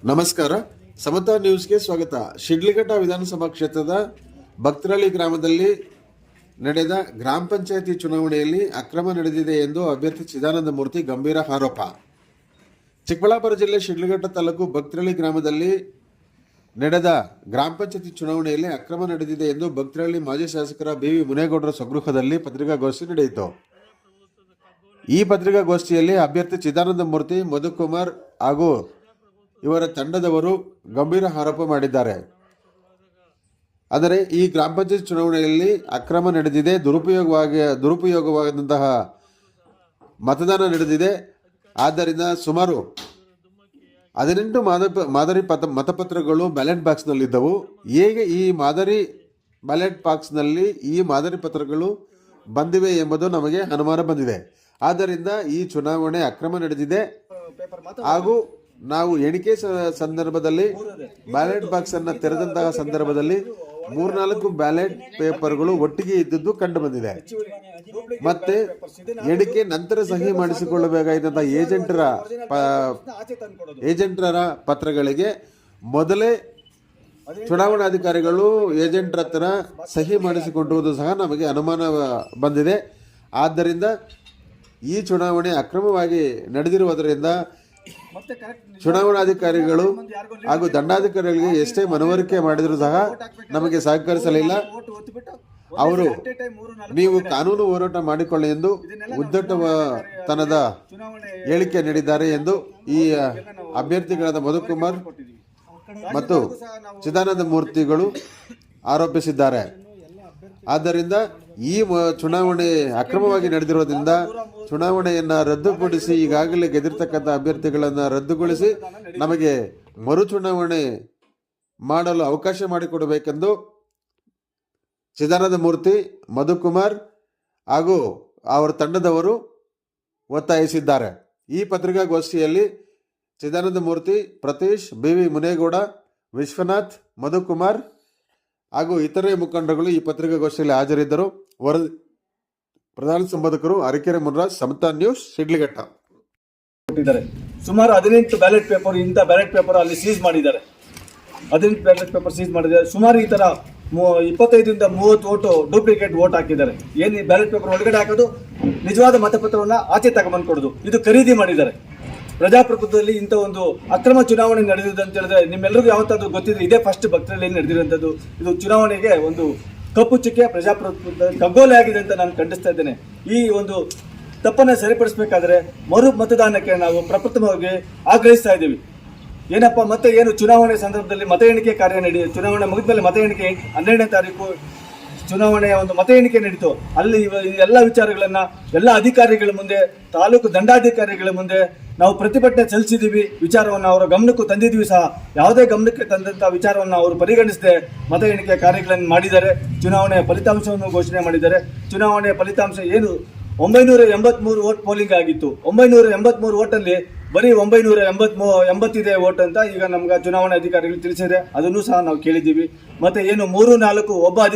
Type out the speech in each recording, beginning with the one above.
ನಮಸ್ಕಾರ. ಸಮತಾ ನ್ಯೂಸ್ಗೆ ಸ್ವಾಗತ. ಶಿಡ್ಲಘಟ್ಟ ವಿಧಾನಸಭಾ ಕ್ಷೇತ್ರದ ಭಕ್ತರಳ್ಳಿ ಗ್ರಾಮದಲ್ಲಿ ನಡೆದ ಗ್ರಾಮ ಪಂಚಾಯಿತಿ ಚುನಾವಣೆಯಲ್ಲಿ ಅಕ್ರಮ ನಡೆದಿದೆ ಎಂದು ಅಭ್ಯರ್ಥಿ ಚಿದಾನಂದ ಮೂರ್ತಿ ಗಂಭೀರ ಆರೋಪ. ಚಿಕ್ಕಬಳ್ಳಾಪುರ ಜಿಲ್ಲೆ ಶಿಡ್ಲಘಟ್ಟ ತಾಲೂಕು ಭಕ್ತರಳ್ಳಿ ಗ್ರಾಮದಲ್ಲಿ ನಡೆದ ಗ್ರಾಮ ಪಂಚಾಯಿತಿ ಚುನಾವಣೆಯಲ್ಲಿ ಅಕ್ರಮ ನಡೆದಿದೆ ಎಂದು ಭಕ್ತರಳ್ಳಿ ಮಾಜಿ ಶಾಸಕರ BV ಮುನೇಗೌಡರ ಸ್ವಗೃಹದಲ್ಲಿ ಪತ್ರಿಕಾಗೋಷ್ಠಿ ನಡೆಯಿತು. ಈ ಪತ್ರಿಕಾಗೋಷ್ಠಿಯಲ್ಲಿ ಅಭ್ಯರ್ಥಿ ಚಿದಾನಂದ ಮೂರ್ತಿ, ಮಧುಕುಮಾರ್ ಹಾಗೂ ಇವರ ತಂಡದವರು ಗಂಭೀರ ಆರೋಪ ಮಾಡಿದ್ದಾರೆ. ಆದರೆ ಈ ಗ್ರಾಮ ಪಂಚಾಯತ್ ಚುನಾವಣೆಯಲ್ಲಿ ಅಕ್ರಮ ನಡೆದಿದೆ, ದುರುಪಯೋಗವಾದಂತಹ ಮತದಾನ ನಡೆದಿದೆ. ಆದ್ದರಿಂದ ಸುಮಾರು 18 ಮಾದರಿ ಮತಪತ್ರಗಳು ಬ್ಯಾಲೆಟ್ ಬಾಕ್ಸ್ನಲ್ಲಿದ್ದವು. ಹೇಗೆ ಈ ಮಾದರಿ ಬ್ಯಾಲೆಟ್ ಬಾಕ್ಸ್ನಲ್ಲಿ ಈ ಮಾದರಿ ಪತ್ರಗಳು ಬಂದಿವೆ ಎಂಬುದು ನಮಗೆ ಅನುಮಾನ ಬಂದಿದೆ. ಆದ್ದರಿಂದ ಈ ಚುನಾವಣೆ ಅಕ್ರಮ ನಡೆದಿದೆ ಹಾಗೂ ನಾವು ಎಣಿಕೆ ಸಂದರ್ಭದಲ್ಲಿ ಬ್ಯಾಲೆಟ್ ಬಾಕ್ಸ್ ಅನ್ನು ತೆರೆದಂತಹ ಸಂದರ್ಭದಲ್ಲಿ 3-4 ಬ್ಯಾಲೆಟ್ ಪೇಪರ್ಗಳು ಒಟ್ಟಿಗೆ ಇದ್ದದ್ದು ಕಂಡು ಬಂದಿದೆ. ಮತ್ತೆ ಎಣಿಕೆ ನಂತರ ಸಹಿ ಮಾಡಿಸಿಕೊಳ್ಳಬೇಕಾದಂತಹ ಏಜೆಂಟರ ಪತ್ರಗಳಿಗೆ ಮೊದಲೇ ಚುನಾವಣಾಧಿಕಾರಿಗಳು ಏಜೆಂಟರ ಹತ್ರ ಸಹಿ ಮಾಡಿಸಿಕೊಂಡಿರುವುದು ಸಹ ನಮಗೆ ಅನುಮಾನ ಬಂದಿದೆ. ಆದ್ದರಿಂದ ಈ ಚುನಾವಣೆ ಅಕ್ರಮವಾಗಿ ನಡೆದಿರುವುದರಿಂದ ಚುನಾವಣಾಧಿಕಾರಿಗಳು ಹಾಗೂ ದಂಡಾಧಿಕಾರಿಗಳಿಗೆ ಎಷ್ಟೇ ಮನವರಿಕೆ ಮಾಡಿದರೂ ಸಹ ನಮಗೆ ಸಹಕರಿಸಲಿಲ್ಲ. ಅವರು ನೀವು ಕಾನೂನು ಹೋರಾಟ ಮಾಡಿಕೊಳ್ಳಿ ಎಂದು ಉದ್ದಟತನದ ಹೇಳಿಕೆ ನೀಡಿದ್ದಾರೆ ಎಂದು ಈ ಅಭ್ಯರ್ಥಿಗಳಾದ ಮಧುಕುಮಾರ್ ಮತ್ತು ಚಿದಾನಂದ ಮೂರ್ತಿಗಳು ಆರೋಪಿಸಿದ್ದಾರೆ. ಆದ್ದರಿಂದ ಈ ಚುನಾವಣೆ ಅಕ್ರಮವಾಗಿ ನಡೆದಿರೋದ್ರಿಂದ ಚುನಾವಣೆಯನ್ನು ರದ್ದುಪಡಿಸಿ ಈಗಾಗಲೇ ಗೆದ್ದಿರ್ತಕ್ಕಂಥ ಅಭ್ಯರ್ಥಿಗಳನ್ನು ರದ್ದುಗೊಳಿಸಿ ನಮಗೆ ಮರು ಚುನಾವಣೆ ಮಾಡಲು ಅವಕಾಶ ಮಾಡಿಕೊಡಬೇಕೆಂದು ಚಿದಾನಂದ ಮೂರ್ತಿ, ಮಧುಕುಮಾರ್ ಹಾಗೂ ಅವರ ತಂಡದವರು ಒತ್ತಾಯಿಸಿದ್ದಾರೆ. ಈ ಪತ್ರಿಕಾಗೋಷ್ಠಿಯಲ್ಲಿ ಚಿದಾನಂದ ಮೂರ್ತಿ, ಪ್ರತೀಶ್, BV ಮುನೇಗೌಡ, ವಿಶ್ವನಾಥ್, ಮಧುಕುಮಾರ್ ಹಾಗೂ ಇತರೆ ಮುಖಂಡರುಗಳು ಈ ಪತ್ರಿಕಾಗೋಷ್ಠಿಯಲ್ಲಿ ಹಾಜರಿದ್ದರು. ವರದಿ ಪ್ರಧಾನ ಸಂಪಾದಕರು ಅರಕೆರೆ ಮುನ್ರಾಜ್, ಸಮತಾ ನ್ಯೂಸ್, ಶಿಡ್ಲಘಟ್ಟ. ಸುಮಾರು 18 ಬ್ಯಾಲೆಟ್ ಪೇಪರ್, ಇಂಥ ಬ್ಯಾಲೆಟ್ ಪೇಪರ್ ಅಲ್ಲಿ ಸೀಸ್ ಮಾಡಿದ್ದಾರೆ. 18 ಬ್ಯಾಲೆಟ್ ಪೇಪರ್ ಸೀಸ್ ಮಾಡಿದ್ದಾರೆ. ಸುಮಾರು ಈ ತರ 25-30 ಓಟು ಡೂಪ್ಲಿಕೇಟ್ ಓಟ್ ಹಾಕಿದ್ದಾರೆ. ಏನು ಬ್ಯಾಲೆಟ್ ಪೇಪರ್ ಒಳಗಡೆ ಹಾಕೋದು, ನಿಜವಾದ ಮತಪತ್ರವನ್ನ ಆಚೆ ತಗೊಂಡ್ಬಂದು ಕೊಡೋದು, ಇದು ಖರೀದಿ ಮಾಡಿದ್ದಾರೆ. ಪ್ರಜಾಪ್ರಭುತ್ವದಲ್ಲಿ ಇಂಥ ಒಂದು ಅಕ್ರಮ ಚುನಾವಣೆ ನಡೆದಿದೆ ಅಂತ ಹೇಳಿದ್ರೆ ನಿಮ್ಮೆಲ್ಲರಿಗೂ ಯಾವತ್ತಾದ್ರೂ ಗೊತ್ತಿದೆ. ಇದೇ ಫಸ್ಟ್ ಭಕ್ತರಲ್ಲಿ ನಡೆದಿರುವಂಥದ್ದು. ಇದು ಚುನಾವಣೆಗೆ ಒಂದು ಕಪ್ಪು ಚುಕ್ಕೆ ಪ್ರಜಾಪ್ರಭುತ್ವ ಕಗ್ಗೋಲೆ ಆಗಿದೆ ಅಂತ ನಾನು ಖಂಡಿಸ್ತಾ ಇದ್ದೇನೆ. ಈ ಒಂದು ತಪ್ಪನ್ನು ಸರಿಪಡಿಸಬೇಕಾದ್ರೆ ಮರು ಮತದಾನಕ್ಕೆ ನಾವು ಪ್ರಪ್ರಥಮವಾಗಿ ಆಗ್ರಹಿಸ್ತಾ ಇದ್ದೀವಿ. ಏನಪ್ಪ ಮತ್ತೆ ಏನು ಚುನಾವಣೆ ಸಂದರ್ಭದಲ್ಲಿ ಮತ ಎಣಿಕೆ ಕಾರ್ಯ ಚುನಾವಣೆ ಮುಗಿದ ಮೇಲೆ ಮತ ಎಣಿಕೆ 12ನೇ ತಾರೀಕು ಚುನಾವಣೆಯ ಒಂದು ಮತ ಎಣಿಕೆ ನಡೀತು. ಅಲ್ಲಿ ಎಲ್ಲ ವಿಚಾರಗಳನ್ನ ಎಲ್ಲ ಅಧಿಕಾರಿಗಳ ಮುಂದೆ, ತಾಲೂಕು ದಂಡಾಧಿಕಾರಿಗಳ ಮುಂದೆ ನಾವು ಪ್ರತಿಭಟನೆ ಸಲ್ಲಿಸಿದ್ದೀವಿ. ವಿಚಾರವನ್ನು ಅವರ ಗಮನಕ್ಕೂ ತಂದಿದ್ದೀವಿ ಸಹ. ಯಾವುದೇ ಗಮನಕ್ಕೆ ತಂದಂಥ ವಿಚಾರವನ್ನು ಅವರು ಪರಿಗಣಿಸದೆ ಮತ ಎಣಿಕೆ ಕಾರ್ಯಗಳನ್ನು ಮಾಡಿದ್ದಾರೆ. ಚುನಾವಣೆಯ ಫಲಿತಾಂಶವನ್ನು ಘೋಷಣೆ ಮಾಡಿದ್ದಾರೆ. ಚುನಾವಣೆಯ ಫಲಿತಾಂಶ ಏನು 983 ಓಟ್ ಪೋಲಿಂಗ್ ಆಗಿತ್ತು. 983 ಓಟಲ್ಲಿ ಬರೀ 980 ಓಟ್ ಅಂತ ಈಗ ನಮ್ಗೆ ಚುನಾವಣಾ ಅಧಿಕಾರಿಗಳು ತಿಳಿಸಿದ್ರೆ ಅದನ್ನು ಸಹ ನಾವು ಕೇಳಿದ್ದೀವಿ. ಮತ್ತೆ ಏನು 3-4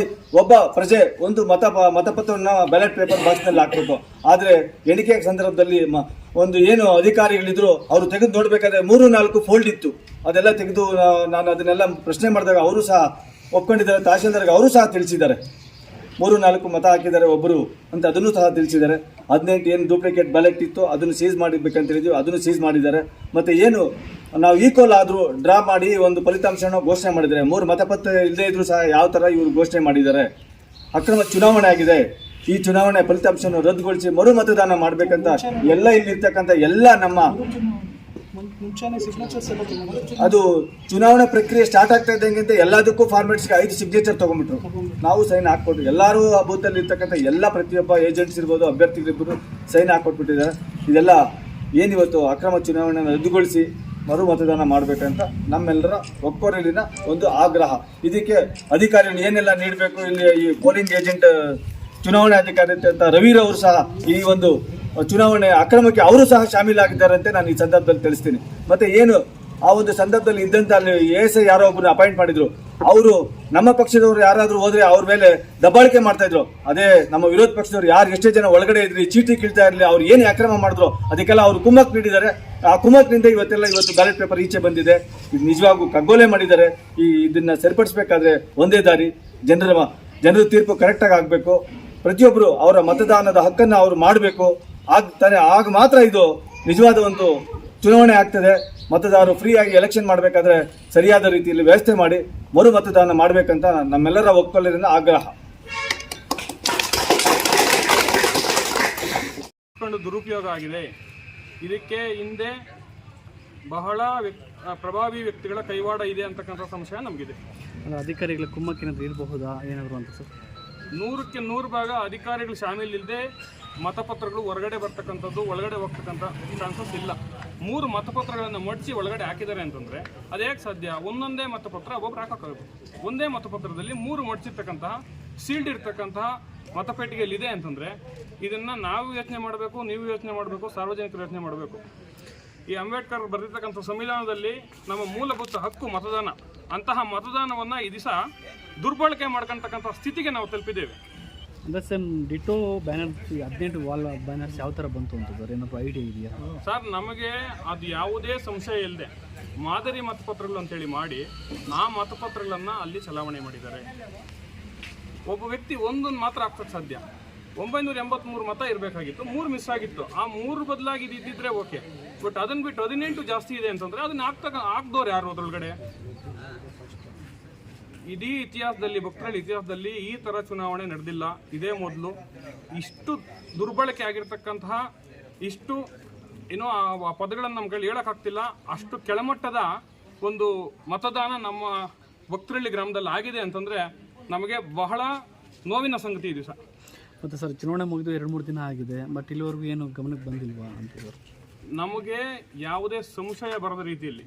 ಒಬ್ಬ ಪ್ರಜೆ ಒಂದು ಮತಪತ್ರವನ್ನು ಬ್ಯಾಲೆಟ್ ಪೇಪರ್ ಬಾಕ್ಸ್ನಲ್ಲಿ ಹಾಕಬೇಕು. ಆದರೆ ಎಣಿಕೆ ಸಂದರ್ಭದಲ್ಲಿ ಒಂದು ಏನು ಅಧಿಕಾರಿಗಳಿದ್ರು ಅವರು ತೆಗೆದು ನೋಡ್ಬೇಕಾದ್ರೆ 3-4 ಫೋಲ್ಡ್ ಇತ್ತು. ಅದೆಲ್ಲ ತೆಗೆದು ನಾನು ಅದನ್ನೆಲ್ಲ ಪ್ರಶ್ನೆ ಮಾಡಿದಾಗ ಅವರು ಸಹ ಒಪ್ಕೊಂಡಿದ್ದಾರೆ. ತಹಶೀಲ್ದಾರ್ಗೆ ಅವರು ಸಹ ತಿಳಿಸಿದ್ದಾರೆ 3-4 ಮತ ಹಾಕಿದ್ದಾರೆ ಒಬ್ಬರು ಅಂತ, ಅದನ್ನು ಸಹ ತಿಳಿಸಿದ್ದಾರೆ. 18 ಏನು ಡೂಪ್ಲಿಕೇಟ್ ಬ್ಯಾಲೆಟ್ ಇತ್ತು ಅದನ್ನು ಸೀಸ್ ಮಾಡಿರ್ಬೇಕಂತ ಹೇಳಿದ್ವಿ, ಅದನ್ನು ಸೀಸ್ ಮಾಡಿದ್ದಾರೆ. ಮತ್ತು ಏನು ನಾವು ಈಕ್ವಲ್ ಆದರೂ ಡ್ರಾ ಮಾಡಿ ಒಂದು ಫಲಿತಾಂಶವನ್ನು ಘೋಷಣೆ ಮಾಡಿದ್ದಾರೆ. 3 ಮತಪತ್ರ ಇಲ್ಲದೇ ಇದ್ರೂ ಸಹ ಯಾವ ಥರ ಇವರು ಘೋಷಣೆ ಮಾಡಿದ್ದಾರೆ. ಅಕ್ರಮ ಚುನಾವಣೆ ಆಗಿದೆ. ಈ ಚುನಾವಣೆ ಫಲಿತಾಂಶವನ್ನು ರದ್ದುಗೊಳಿಸಿ ಮರು ಮತದಾನ ಮಾಡಬೇಕಂತ ಎಲ್ಲ ಇಲ್ಲಿರ್ತಕ್ಕಂಥ ಎಲ್ಲ ನಮ್ಮ ಅದು ಚುನಾವಣಾ ಪ್ರಕ್ರಿಯೆ ಸ್ಟಾರ್ಟ್ ಆಗ್ತಾ ಇದ್ದಂಗೆ ಎಲ್ಲದಕ್ಕೂ ಫಾರ್ಮೇಟ್ಸ್ಗೆ 5 ಸಿಗ್ನೇಚರ್ ತೊಗೊಂಡ್ಬಿಟ್ರು. ನಾವು ಸೈನ್ ಹಾಕ್ಕೊಟ್ಟು ಎಲ್ಲರೂ ಆ ಬೂತಲ್ಲಿ ಇರ್ತಕ್ಕಂಥ ಎಲ್ಲ ಪ್ರತಿಯೊಬ್ಬ ಏಜೆಂಟ್ಸ್ ಇರ್ಬೋದು, ಅಭ್ಯರ್ಥಿಗಳಿರ್ಬೋದು ಸೈನ್ ಹಾಕ್ಕೊಟ್ಬಿಟ್ಟಿದ್ದಾರೆ. ಇದೆಲ್ಲ ಏನಿವತ್ತು ಅಕ್ರಮ ಚುನಾವಣೆಯನ್ನು ರದ್ದುಗೊಳಿಸಿ ಮರು ಮತದಾನ ಮಾಡಬೇಕಂತ ನಮ್ಮೆಲ್ಲರ ಒಕ್ಕೊರಲಿನ ಒಂದು ಆಗ್ರಹ. ಇದಕ್ಕೆ ಅಧಿಕಾರಿಗಳು ಏನೆಲ್ಲ ನೀಡಬೇಕು, ಇಲ್ಲಿ ಈ ಪೋಲಿಂಗ್ ಏಜೆಂಟ್ ಚುನಾವಣಾ ಅಧಿಕಾರಿ ಅಂತ ರವಿರವರು ಸಹ ಈ ಒಂದು ಚುನಾವಣೆ ಅಕ್ರಮಕ್ಕೆ ಅವರು ಸಹ ಶಾಮೀಲಾಗಿದ್ದಾರೆ ಅಂತ ನಾನು ಈ ಸಂದರ್ಭದಲ್ಲಿ ತಿಳಿಸ್ತೀನಿ. ಮತ್ತು ಏನು ಆ ಒಂದು ಸಂದರ್ಭದಲ್ಲಿ ಇದ್ದಂತ ಅಲ್ಲಿ ASI ಯಾರೋ ಒಬ್ಬರು ಅಪಾಯಿಂಟ್ ಮಾಡಿದ್ರು. ಅವರು ನಮ್ಮ ಪಕ್ಷದವರು ಯಾರಾದ್ರೂ ಹೋದ್ರೆ ಅವ್ರ ಮೇಲೆ ದಬ್ಬಾಳಿಕೆ ಮಾಡ್ತಾ ಇದ್ರು. ಅದೇ ನಮ್ಮ ವಿರೋಧ ಪಕ್ಷದವರು ಯಾರು ಎಷ್ಟೇ ಜನ ಒಳಗಡೆ ಇದ್ರಿ, ಚೀಟಿ ಕೀಳ್ತಾ ಇರಲಿ, ಅವ್ರು ಏನು ಅಕ್ರಮ ಮಾಡಿದ್ರು ಅದಕ್ಕೆಲ್ಲ ಅವರು ಕುಮ್ಮಕ್ ನೀಡಿದ್ದಾರೆ. ಆ ಕುಮ್ಮಕ್ನಿಂದ ಇವತ್ತು ಬ್ಯಾಲೆಟ್ ಪೇಪರ್ ಈಚೆ ಬಂದಿದೆ. ಇದು ನಿಜವಾಗೂ ಕಗ್ಗೋಲೆ ಮಾಡಿದ್ದಾರೆ. ಇದನ್ನ ಸರಿಪಡಿಸಬೇಕಾದ್ರೆ ಒಂದೇ ದಾರಿ, ಜನರ ತೀರ್ಪು ಕರೆಕ್ಟಾಗಿ ಆಗಬೇಕು. ಪ್ರತಿಯೊಬ್ಬರು ಅವರ ಮತದಾನದ ಹಕ್ಕನ್ನು ಅವರು ಮಾಡಬೇಕು. ಆಗ ಮಾತ್ರ ಇದು ನಿಜವಾದ ಒಂದು ಚುನಾವಣೆ ಆಗ್ತದೆ. ಮತದಾರರು ಫ್ರೀ ಆಗಿ ಎಲೆಕ್ಷನ್ ಮಾಡಬೇಕಾದ್ರೆ ಸರಿಯಾದ ರೀತಿಯಲ್ಲಿ ವ್ಯವಸ್ಥೆ ಮಾಡಿ ಮರು ಮತದಾನ ಮಾಡಬೇಕಂತ ನಮ್ಮೆಲ್ಲರ ಒಕ್ಕಲಿನ ಆಗ್ರಹ. ದುರುಪಯೋಗ ಆಗಿದೆ. ಇದಕ್ಕೆ ಹಿಂದೆ ಬಹಳ ಪ್ರಭಾವಿ ವ್ಯಕ್ತಿಗಳ ಕೈವಾಡ ಇದೆ ಅಂತಕ್ಕಂಥ ಸಂಶಯ ನಮಗಿದೆ. ಅಧಿಕಾರಿಗಳ ಕುಮ್ಮಕ್ಕಿನಾದ್ರೂ ಇರಬಹುದಾ ಏನಾದ್ರು ಅಂತ ಸರ್? 100ಕ್ಕೆ 100 ಭಾಗ ಅಧಿಕಾರಿಗಳು ಶಾಮೀಲಿಲ್ಲದೆ ಮತಪತ್ರಗಳು ಹೊರಗಡೆ ಬರ್ತಕ್ಕಂಥದ್ದು, ಒಳಗಡೆ ಹೋಗ್ತಕ್ಕಂಥ ಚಾನ್ಸಸ್ ಇಲ್ಲ. 3 ಮತಪತ್ರಗಳನ್ನು ಮಡಿಸಿ ಒಳಗಡೆ ಹಾಕಿದ್ದಾರೆ ಅಂತಂದರೆ ಅದು ಹೇಗೆ ಸಾಧ್ಯ? ಒಂದೊಂದೇ ಮತಪತ್ರ ಒಬ್ಬೊಬ್ರು ಹಾಕೋಕ್ಕಾಗುತ್ತೆ. ಒಂದೇ ಮತಪತ್ರದಲ್ಲಿ 3 ಮಡಿಸಿರ್ತಕ್ಕಂತಹ ಸೀಲ್ಡ್ ಇರ್ತಕ್ಕಂತಹ ಮತಪೆಟ್ಟಿಗೆಯಲ್ಲಿದೆ ಅಂತಂದರೆ ಇದನ್ನು ನಾವು ಯೋಚನೆ ಮಾಡಬೇಕು, ನೀವು ಯೋಚನೆ ಮಾಡಬೇಕು, ಸಾರ್ವಜನಿಕರು ಯೋಚನೆ ಮಾಡಬೇಕು. ಈ ಅಂಬೇಡ್ಕರ್ ಬರೆದಿರ್ತಕ್ಕಂಥ ಸಂವಿಧಾನದಲ್ಲಿ ನಮ್ಮ ಮೂಲಭೂತ ಹಕ್ಕು ಮತದಾನ. ಅಂತಹ ಮತದಾನವನ್ನು ಈ ದಿವಸ ದುರ್ಬಳಕೆ ಮಾಡ್ಕೊಳ್ತಕ್ಕಂಥ ಸ್ಥಿತಿಗೆ ನಾವು ತಲುಪಿದ್ದೇವೆ. ಅಂದರೆ sir ditto banner 18 wall banners ಯಾವ ಥರ ಬಂತು ಅಂತ ಸರ್ ಏನಾದರೂ ಐಡಿಯಾ ಇದೆಯಾ ಸರ್? ನಮಗೆ ಅದು ಯಾವುದೇ ಸಂಶಯ ಇಲ್ಲದೆ ಮಾದರಿ ಮತಪತ್ರಗಳು ಅಂತೇಳಿ ಮಾಡಿ ಆ ಮತಪತ್ರಗಳನ್ನು ಅಲ್ಲಿ ಚಲಾವಣೆ ಮಾಡಿದ್ದಾರೆ. ಒಬ್ಬ ವ್ಯಕ್ತಿ ಒಂದೊಂದು ಮಾತ್ರ ಹಾಕ್ಸೋಕ್ಕೆ ಸಾಧ್ಯ. 983 ಮತ ಇರಬೇಕಾಗಿತ್ತು, 3 ಮಿಸ್ ಆಗಿತ್ತು. ಆ 3 ಬದಲಾಗಿ ಇದ್ದಿದ್ರೆ ಓಕೆ. ಬಟ್ ಅದನ್ನು ಬಿಟ್ಟು 18 ಜಾಸ್ತಿ ಇದೆ ಅಂತಂದರೆ ಅದನ್ನ ಹಾಕ್ದವ್ರು ಯಾರು ಅದರೊಳಗಡೆ? ಇಡೀ ಇತಿಹಾಸದಲ್ಲಿ, ಭಕ್ತರಳ್ಳಿ ಇತಿಹಾಸದಲ್ಲಿ ಈ ಥರ ಚುನಾವಣೆ ನಡೆದಿಲ್ಲ. ಇದೇ ಮೊದಲು. ಇಷ್ಟು ದುರ್ಬಳಕೆ ಆಗಿರ್ತಕ್ಕಂತಹ, ಇಷ್ಟು ಏನೋ ಆ ಪದಗಳನ್ನು ನಮ್ಮ ಕೈಲಿ ಹೇಳೋಕ್ಕಾಗ್ತಿಲ್ಲ, ಅಷ್ಟು ಕೆಳಮಟ್ಟದ ಒಂದು ಮತದಾನ ನಮ್ಮ ಭಕ್ತರಳ್ಳಿ ಗ್ರಾಮದಲ್ಲಿ ಆಗಿದೆ ಅಂತಂದರೆ ನಮಗೆ ಬಹಳ ನೋವಿನ ಸಂಗತಿ ಇದು ಸರ್. ಮತ್ತು ಸರ್ ಚುನಾವಣೆ ಮುಗಿದು 2-3 ದಿನ ಆಗಿದೆ, ಬಟ್ ಇಲ್ಲಿವರೆಗೂ ಏನು ಗಮನಕ್ಕೆ ಬಂದಿಲ್ವಾ ಅಂತ? ನಮಗೆ ಯಾವುದೇ ಸಂಶಯ ಬರದ ರೀತಿಯಲ್ಲಿ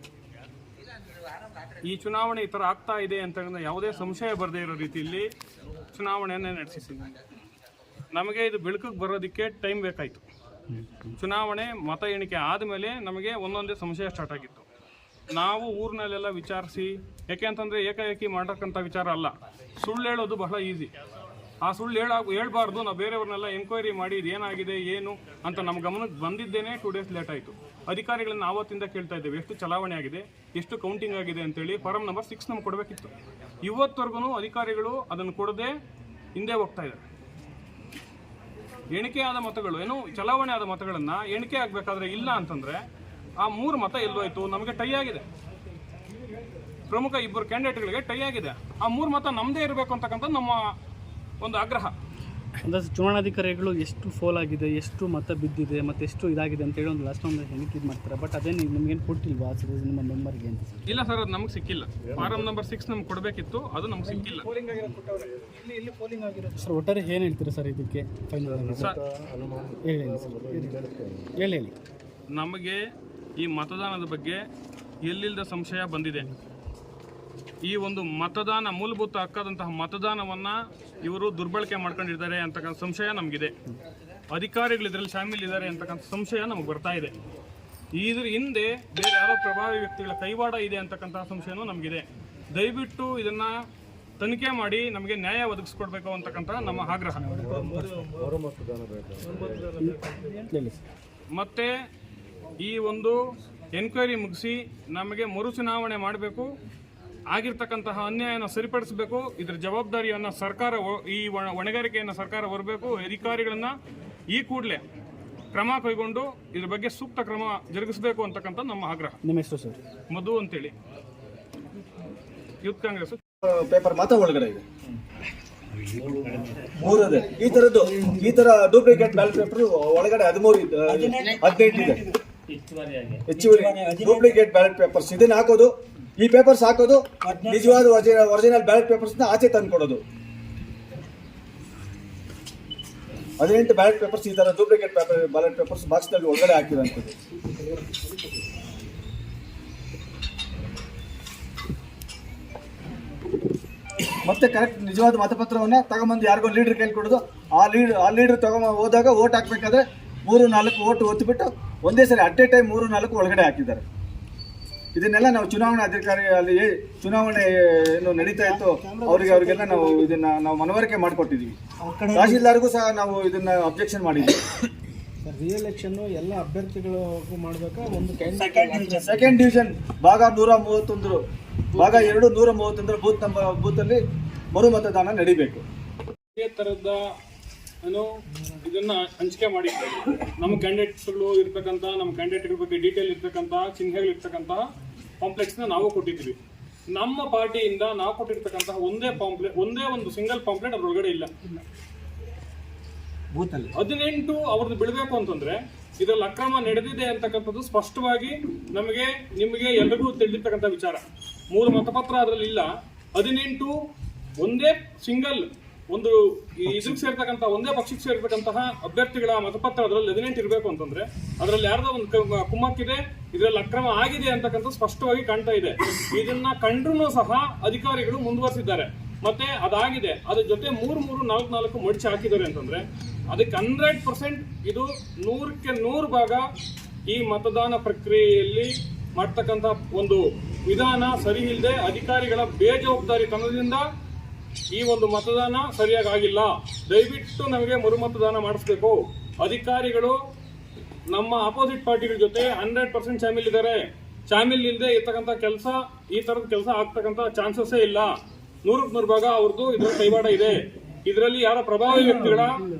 ಈ ಚುನಾವಣೆ ಈ ಥರ ಆಗ್ತಾ ಇದೆ ಅಂತ ಯಾವುದೇ ಸಂಶಯ ಬರದೇ ಇರೋ ರೀತಿಯಲ್ಲಿ ಚುನಾವಣೆಯನ್ನು ನಡೆಸಿದ್ದೀವಿ. ನಮಗೆ ಇದು ಬೆಳಕಿಗೆ ಬರೋದಕ್ಕೆ ಟೈಮ್ ಬೇಕಾಯಿತು. ಚುನಾವಣೆ ಮತ ಎಣಿಕೆ ಆದಮೇಲೆ ನಮಗೆ ಒಂದೊಂದೇ ಸಂಶಯ ಸ್ಟಾರ್ಟ್ ಆಗಿತ್ತು. ನಾವು ಊರಿನಲ್ಲೆಲ್ಲ ವಿಚಾರಿಸಿ, ಯಾಕೆ ಅಂತಂದರೆ ಏಕಾಏಕಿ ಮಾಡತಕ್ಕಂಥ ವಿಚಾರ ಅಲ್ಲ. ಸುಳ್ಳು ಹೇಳೋದು ಬಹಳ ಈಸಿ. ಆ ಸುಳ್ಳು ಹೇಳ್ಬಾರ್ದು. ನಾವು ಬೇರೆಯವ್ರನ್ನೆಲ್ಲ ಎಂಕ್ವೈರಿ ಮಾಡಿ ಇದು ಏನಾಗಿದೆ ಏನು ಅಂತ ನಮ್ಮ ಗಮನಕ್ಕೆ ಬಂದಿದ್ದೇನೆ 2 ಡೇಸ್ ಲೇಟ್ ಆಯಿತು. ಅಧಿಕಾರಿಗಳನ್ನ ಆವತ್ತಿಂದ ಕೇಳ್ತಾ ಇದ್ದೇವೆ, ಎಷ್ಟು ಚಲಾವಣೆ ಆಗಿದೆ, ಎಷ್ಟು ಕೌಂಟಿಂಗ್ ಆಗಿದೆ ಅಂತೇಳಿ. ಫಾರಮ್ ನಂಬರ್ 6 ನಮ್ಗೆ ಕೊಡಬೇಕಿತ್ತು. ಇವತ್ತವರೆಗೂ ಅಧಿಕಾರಿಗಳು ಅದನ್ನು ಕೊಡದೆ ಹಿಂದೆ ಹೋಗ್ತಾ ಇದ್ದಾರೆ. ಎಣಿಕೆ ಆದ ಮತಗಳು, ಏನು ಚಲಾವಣೆ ಆದ ಮತಗಳನ್ನು ಎಣಿಕೆ ಆಗಬೇಕಾದ್ರೆ ಇಲ್ಲ ಅಂತಂದರೆ ಆ 3 ಮತ ಎಲ್ಲೋಯ್ತು? ನಮಗೆ ಟೈ ಆಗಿದೆ. ಪ್ರಮುಖ 2 ಕ್ಯಾಂಡಿಡೇಟ್ಗಳಿಗೆ ಟೈ ಆಗಿದೆ. ಆ 3 ಮತ ನಮ್ಮದೇ ಇರಬೇಕು ಅಂತಕ್ಕಂಥ ನಮ್ಮ ಒಂದು ಆಗ್ರಹ. ಅಂದರೆ ಚುನಾವಣಾಧಿಕಾರಿಗಳು ಎಷ್ಟು ಫೋಲ್ ಆಗಿದೆ, ಎಷ್ಟು ಮತ ಬಿದ್ದಿದೆ, ಮತ್ತು ಎಷ್ಟು ಇದಾಗಿದೆ ಅಂತೇಳಿ ಒಂದು ಲಾಸ್ಟ್ ಒಂದು ಎಣಿಕೆ ಇದು ಮಾಡ್ತಾರೆ. ಬಟ್ ಅದೇನು ನಿಮ್ಗೇನು ಕೊಟ್ಟಿಲ್ವಾ ನಿಮ್ಮ ಮೆಂಬರ್ಗೆ ಅಂತ ಸರ್? ಇಲ್ಲ ಸರ್, ಅದು ನಮಗೆ ಸಿಕ್ಕಿಲ್ಲ. ಫಾರಮ್ ನಂಬರ್ 6 ನಮ್ಗೆ ಕೊಡಬೇಕಿತ್ತು, ಅದು ನಮ್ಗೆ ಸಿಕ್ಕಿಲ್ಲ. ಸರ್ ಒಟ್ಟಾರೆ ಏನು ಹೇಳ್ತೀರಾ ಸರ್ ಇದಕ್ಕೆ ಫೈನಲ್? ಸರ್ ಹೇಳಿ ಸರ್, ಹೇಳಿ. ನಮಗೆ ಈ ಮತದಾನದ ಬಗ್ಗೆ ಎಲ್ಲಿಲ್ಲದ ಸಂಶಯ ಬಂದಿದೆ. ಈ ಒಂದು ಮತದಾನ, ಮೂಲಭೂತ ಹಕ್ಕಾದಂತಹ ಮತದಾನವನ್ನು ಇವರು ದುರ್ಬಳಕೆ ಮಾಡ್ಕೊಂಡಿರ್ತಾರೆ ಅಂತಕ್ಕಂಥ ಸಂಶಯ ನಮಗಿದೆ. ಅಧಿಕಾರಿಗಳು ಇದರಲ್ಲಿ ಶಾಮೀಲಿದ್ದಾರೆ ಅಂತಕ್ಕಂಥ ಸಂಶಯ ನಮಗೆ ಬರ್ತಾ ಇದೆ. ಇದ್ರ ಹಿಂದೆ ಬೇರೆ ಯಾರೋ ಪ್ರಭಾವಿ ವ್ಯಕ್ತಿಗಳ ಕೈವಾಡ ಇದೆ ಅಂತಕ್ಕಂಥ ಸಂಶಯನೂ ನಮಗಿದೆ. ದಯವಿಟ್ಟು ಇದನ್ನು ತನಿಖೆ ಮಾಡಿ ನಮಗೆ ನ್ಯಾಯ ಒದಗಿಸ್ಕೊಡ್ಬೇಕು ಅಂತಕ್ಕಂಥ ನಮ್ಮ ಆಗ್ರಹ. ಮತ್ತು ಈ ಒಂದು ಎನ್ಕ್ವೈರಿ ಮುಗಿಸಿ ನಮಗೆ ಮರು ಚುನಾವಣೆ ಮಾಡಬೇಕು. ಆಗಿರ್ತಕ್ಕಂತಹ ಅನ್ಯಾಯನ ಸರಿಪಡಿಸಬೇಕು. ಇದರ ಜವಾಬ್ದಾರಿಯನ್ನು ಸರ್ಕಾರ, ಈ ಹೊಣೆಗಾರಿಕೆಯನ್ನು ಸರ್ಕಾರ ಹೊರಬೇಕು. ಅಧಿಕಾರಿಗಳನ್ನು ಈ ಕೂಡಲೇ ಕ್ರಮ ಕೈಗೊಂಡು ಇದ್ರ ಬಗ್ಗೆ ಸೂಕ್ತ ಕ್ರಮ ಜರುಗಿಸಬೇಕು ಅಂತಕ್ಕಂಥ ನಮ್ಮ ಆಗ್ರಹ. ನಿಮ್ಮ ಹೆಸರು ಸರ್? ಮಧು ಅಂತೇಳಿ, ಯೂತ್ ಕಾಂಗ್ರೆಸ್. ಪೇಪರ್ ಮಾತ್ರ ಒಳಗಡೆ ಇದೆ 3 ಈ ತರ ಡೂಪ್ಲಿಕೇಟ್ ಬ್ಯಾಲೆಟ್ ಪೇಪರ್ ಒಳಗಡೆ 15 ಇದೆ. ಹೆಚ್ಚುವರಿ ಡೂಪ್ಲಿಕೇಟ್ ಬ್ಯಾಲೆಟ್ ಪೇಪರ್ಸ್ ಇದನ್ನ ಹಾಕೋದು, ಈ ಪೇಪರ್ಸ್ ಹಾಕೋದು, ನಿಜವಾದ ಒರಿಜಿನಲ್ ಬ್ಯಾಲೆಟ್ ಪೇಪರ್ಸ್ ಆಚೆ ತಂದು ಕೊಡೋದು. 18 ಬ್ಯಾಲೆಟ್ ಪೇಪರ್ಸ್ ಈ ತರ ಡೂಪ್ಲಿಕೇಟ್ ಬ್ಯಾಲೆಟ್ ಪೇಪರ್ಸ್ ಬಾಕ್ಸ್ ನಲ್ಲಿ ಒಳಗಡೆ ಹಾಕಿರುವಂಥದ್ದು. ಮತ್ತೆ ಕರೆಕ್ಟ್ ನಿಜವಾದ ಮತಪತ್ರವನ್ನ ತಗೊಂಬಂದು ಯಾರಿಗೋ ಲೀಡರ್ ಕೈಲಿ ಕೊಡೋದು. ಆ ಲೀಡರ್ ತಗೊಂಡು ಹೋದಾಗ ಓಟ್ ಹಾಕ್ಬೇಕಾದ್ರೆ 3-4 ಓಟ್ ಒತ್ತಿಬಿಟ್ಟು ಒಂದೇ ಸರಿ ಅಟ್ ಎ ಟೈಮ್ 3-4 ಒಳಗಡೆ ಹಾಕಿದ್ದಾರೆ. ಇದನ್ನೆಲ್ಲ ನಾವು ಚುನಾವಣಾ ಅಧಿಕಾರಿ ಅಲ್ಲಿ ಚುನಾವಣೆ ಏನು ನಡೀತಾ ಇತ್ತು ಅವ್ರಿಗೆಲ್ಲ ನಾವು ಇದನ್ನ ನಾವು ಮನವರಿಕೆ ಮಾಡಿಕೊಟ್ಟಿದ್ದೀವಿ. ತಹಶೀಲ್ದಾರ್ಗೂ ಸಹ ನಾವು ಇದನ್ನ ಅಬ್ಜೆಕ್ಷನ್ ಮಾಡಿದ್ದೀವಿ. ರಿಎಲೆಕ್ಷನ್ ಎಲ್ಲ ಅಭ್ಯರ್ಥಿಗಳು ಮಾಡಬೇಕಾ? ಒಂದು ಸೆಕೆಂಡ್ ಡಿವಿಷನ್ ಭಾಗ 131 ಭಾಗ 2 131 ಬೂತಲ್ಲಿ ಮರು ಮತದಾನ ನಡೀಬೇಕು. ಇದೇ ಥರದ ಏನು ಇದನ್ನ ಹಂಚಿಕೆ ಮಾಡಿದ್ದೇವೆ. ನಮ್ಮ ಕ್ಯಾಂಡಿಡೇಟ್ಸ್ಗಳು ಇರ್ತಕ್ಕಂಥ ನಮ್ಮ ಕ್ಯಾಂಡಿಡೇಟ್ಗಳ ಬಗ್ಗೆ ಡೀಟೇಲ್ ಇರ್ತಕ್ಕಂಥ ಚಿಹ್ನೆಗಳು ಇರ್ತಕ್ಕಂಥ ಪಾಂಪ್ಲೆಟ್ಸ್ನ ನಾವು ಕೊಟ್ಟಿದ್ದೀವಿ. ನಮ್ಮ ಪಾರ್ಟಿಯಿಂದ ನಾವು ಕೊಟ್ಟಿರ್ತಕ್ಕಂತಹ ಒಂದೇ ಒಂದು ಸಿಂಗಲ್ ಪಾಂಪ್ಲೆಟ್ ಅದ್ರೊಳಗಡೆ ಇಲ್ಲ. 18 ಅವ್ರದ್ದು ಬಿಡಬೇಕು ಅಂತಂದ್ರೆ ಇದರಲ್ಲಿ ಅಕ್ರಮ ನಡೆದಿದೆ ಅಂತಕ್ಕಂಥದ್ದು ಸ್ಪಷ್ಟವಾಗಿ ನಿಮಗೆ ಎಲ್ರಿಗೂ ತಿಳಿದಿರ್ತಕ್ಕಂಥ ವಿಚಾರ. 3 ಮತಪತ್ರ ಅದರಲ್ಲಿ ಇಲ್ಲ. 18 ಒಂದೇ ಸಿಂಗಲ್ ಒಂದು ಇದಕ್ಕೆ ಸೇರ್ತಕ್ಕಂಥ ಒಂದೇ ಪಕ್ಷಕ್ಕೆ ಸೇರ್ತಕ್ಕಂತಹ ಅಭ್ಯರ್ಥಿಗಳ ಮತಪತ್ರ ಅದರಲ್ಲಿ 18 ಇರಬೇಕು ಅಂತಂದ್ರೆ ಅದರಲ್ಲಿ ಯಾರ್ದೋ ಒಂದು ಕುಮ್ಮಕ್ಕಿದೆ, ಇದರಲ್ಲಿ ಅಕ್ರಮ ಆಗಿದೆ ಅಂತಕ್ಕಂಥ ಸ್ಪಷ್ಟವಾಗಿ ಕಾಣ್ತಾ ಇದೆ. ಇದನ್ನ ಕಂಡ್ರೂ ಸಹ ಅಧಿಕಾರಿಗಳು ಮುಂದುವರಿಸಿದ್ದಾರೆ. ಮತ್ತೆ ಅದಾಗಿದೆ, ಅದ್ರ ಜೊತೆ 3 ಮಡಿಚಿ ಹಾಕಿದ್ದಾರೆ ಅಂತಂದ್ರೆ ಅದಕ್ಕೆ 100% ಇದು 100ಕ್ಕೆ 100 ಭಾಗ ಈ ಮತದಾನ ಪ್ರಕ್ರಿಯೆಯಲ್ಲಿ ಮಾಡ್ತಕ್ಕಂಥ ಒಂದು ವಿಧಾನ ಸರಿ ಇಲ್ಲದೆ ಅಧಿಕಾರಿಗಳ ಬೇಜವಾಬ್ದಾರಿತನದಿಂದ ಈ ಒಂದು ಮತದಾನ ಸರಿಯಾಗಿ ಆಗಿಲ್ಲ. ದಯವಿಟ್ಟು ನಮಗೆ ಮರು ಮತದಾನ ಮಾಡಿಸ್ಬೇಕು. ಅಧಿಕಾರಿಗಳು ನಮ್ಮ ಅಪೋಸಿಟ್ ಪಾರ್ಟಿಗಳ ಜೊತೆ 100% ಶಾಮಿಲ್ ಇದ್ದಾರೆ. ಶಾಮಿಲ್ ಇಲ್ಲದೆ ಇರ್ತಕ್ಕಂಥ ಕೆಲಸ ಈ ತರದ ಕೆಲಸ ಆಗ್ತಕ್ಕಂಥ ಚಾನ್ಸಸ್ಸೇ ಇಲ್ಲ. 100ಕ್ಕೆ 100 ಭಾಗ ಅವ್ರದ್ದು ಇದರ ಕೈವಾಡ ಇದೆ. ಇದರಲ್ಲಿ ಯಾರ ಪ್ರಭಾವಿ ವ್ಯಕ್ತಿಗಳ